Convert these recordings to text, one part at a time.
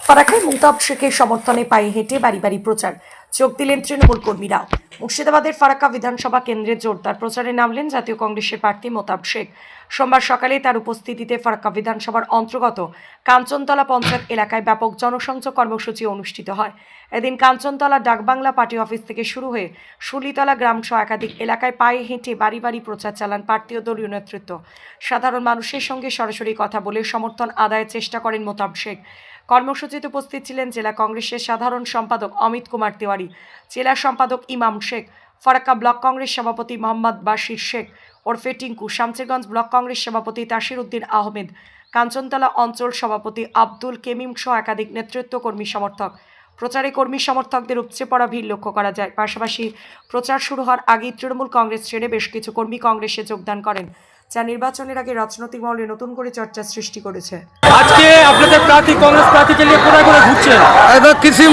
ফারাক্কায় মুতাব শেখের সমর্থনে পায়ে হেঁটে বাড়ি বাড়ি প্রচার, যোগ দিলেন তৃণমূল কর্মীরাও। মুর্শিদাবাদের ফারাক্কা বিধানসভা কেন্দ্রে জোরদার প্রচারে নামলেন জাতীয় কংগ্রেসের প্রার্থী মুতাব শেখ। সোমবার সকালে তার উপস্থিতিতে ফারাক্কা বিধানসভার অন্তর্গত কাঞ্চনতলা পঞ্চায়েত এলাকায় ব্যাপক জনসংযোগ কর্মসূচি অনুষ্ঠিত হয়। এদিন কাঞ্চনতলা ডাকবাংলা পার্টি অফিস থেকে শুরু হয়ে শুলিতলা গ্রাম সহ একাধিক এলাকায় পায়ে হেঁটে বাড়ি বাড়ি প্রচার চালান প্রার্থী ও দলীয় নেতৃত্ব। সাধারণ মানুষের সঙ্গে সরাসরি কথা বলে সমর্থন আদায়ের চেষ্টা করেন মুতাব শেখ। কর্মসূচিতে উপস্থিত ছিলেন জেলা কংগ্রেসের সাধারণ সম্পাদক অমিত কুমার তিওয়ারি, জেলা সম্পাদক ইমাম শেখ, ফারাক্কা ব্লক কংগ্রেস সভাপতি মোহাম্মদ বাশির শেখ ওরফে টিঙ্কু, শামসেরগঞ্জ ব্লক কংগ্রেস সভাপতি তাসির উদ্দিন আহমেদ, কাঞ্চনতলা অঞ্চল সভাপতি আব্দুল কেমিম সহ একাধিক নেতৃত্ব কর্মী সমর্থক। প্রচারে কর্মী সমর্থকদের উপচে পড়া ভিড় লক্ষ্য করা যায়। পাশাপাশি প্রচার শুরু হওয়ার আগেই তৃণমূল কংগ্রেস ছেড়ে বেশ কিছু কর্মী কংগ্রেসে যোগদান করেন, যা নির্বাচনের আগে রাজনৈতিক মহলে নতুন করে চর্চার সৃষ্টি করেছে। আজকে আপনাদের প্রার্থী কংগ্রেস প্রার্থীকে নিয়ে কোথায় করে ঘুরছেন? এটা কিছু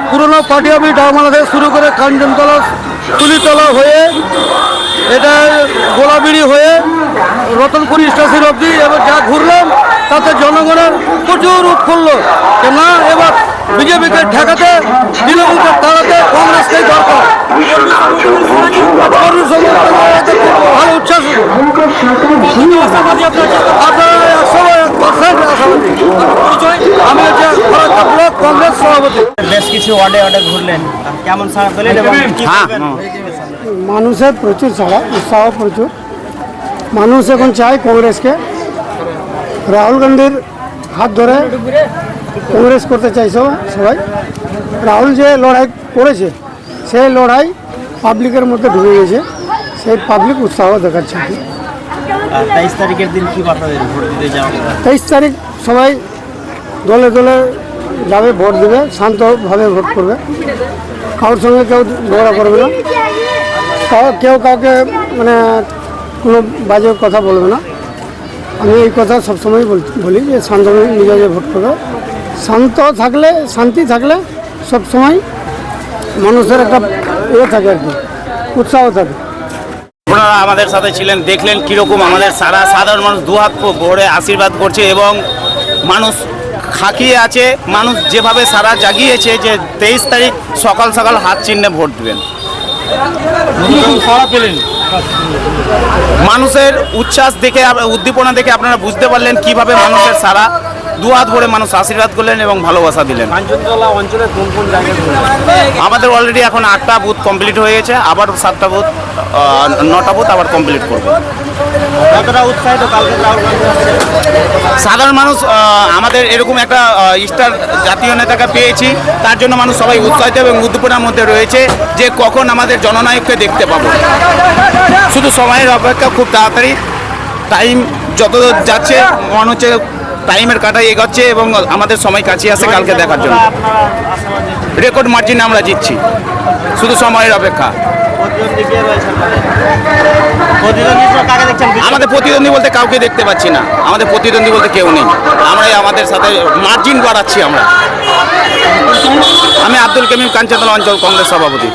পুরনো পার্টি অফিস ডাকবাংলা থেকে শুরু করে কাঞ্চনতলা তুলিতলা হয়ে এটা গোলাবিড়ি হয়ে রতনপুরি স্টেশন অবধি এবার যা ঘুরলাম তাতে জনগণের প্রচুর উৎফুল্ল। কেন এবার বিজেপিকে ঠেকাতে, তৃণমূলকে তাড়াতে কংগ্রেসকেই দরকার। ভালো উচ্ছ্বাস আমি হচ্ছে ফারাক্কা ব্লক কংগ্রেস সভাপতি। বেশ কিছু ওয়ার্ডে ঘুরলেন, কেমন সাড়া পেলেন এবং কি বলবেন? মানুষের প্রচুর সাড়া, উৎসাহ প্রচুর। মানুষ এখন চায় কংগ্রেসকে, রাহুল গান্ধীর হাত ধরে কংগ্রেস করতে চাইছে সবাই। রাহুল যে লড়াই করেছে সেই লড়াই পাবলিকের মধ্যে ঢুকে গেছে, সেই পাবলিক উৎসাহ দেখাচ্ছে। 23 তারিখের দিন কি বার্তা দেবেন ভোট দিতে যাওয়া? 23 তারিখ সবাই দলে দলে যাবে, ভোট দেবে, শান্তভাবে ভোট করবে, কারোর সঙ্গে কেউ ঝগড়া করবে না, কেউ কাউকে মানে কোনো বাজে কথা বলবে না। আমি এই কথা সবসময় বলি যে শান্ত নিজে ভোট করবে। শান্ত থাকলে, শান্তি থাকলে সবসময় মানুষের একটা থাকে আর কি, উৎসাহ থাকে। আপনারা আমাদের সাথে ছিলেন, দেখলেন কীরকম আমাদের সাধারণ মানুষ দুহাত ভরে আশীর্বাদ করছে এবং মানুষ খাকিয়ে আছে। মানুষ যেভাবে সারা জাগিয়েছে যে 23 তারিখ সকাল সকাল হাত চিহ্নে ভোট দেবেন। মানুষের উচ্ছ্বাস দেখে, উদ্দীপনা দেখে আপনারা বুঝতে পারলেন কিভাবে মানুষের সারা দুহাত ভরে মানুষ আশীর্বাদ করলেন এবং ভালোবাসা দিলেন। কাঞ্চনতলা অঞ্চলে কোন কোন জায়গায়? আমাদের অলরেডি এখন 8টা বুথ কমপ্লিট হয়ে গেছে, আবার 7টা বুথ 9টা বুথ আবার কমপ্লিট করবে। কতটা উৎসাহিত কালকে রাহুল গান্ধী? সাধারণ মানুষ আমাদের এরকম একটা স্টার জাতীয় নেতাকে পেয়েছি, তার জন্য মানুষ সবাই উৎসাহিত এবং উদ্দীপনার মধ্যে রয়েছে যে কখন আমাদের জননায়ককে দেখতে পাবো। শুধু সময়ের অপেক্ষা, খুব তাড়াতাড়ি টাইম যত যাচ্ছে মনে হচ্ছে টাইমের কাটাই এগোচ্ছে এবং আমাদের সময় কাছে আসে কালকে দেখার জন্য। রেকর্ড মার্জিনে আমরা জিতছি, শুধু সময়ের অপেক্ষা। আমাদের প্রতিদ্বন্দ্বী বলতে কাউকে দেখতে পাচ্ছি না, আমাদের প্রতিদ্বন্দ্বী বলতে কেউ নেই। আমরাই আমাদের সাথে মার্জিন বাড়াচ্ছি আমরা। আমি আব্দুল কেমিম, কাঞ্চনতলা অঞ্চল কংগ্রেস সভাপতি।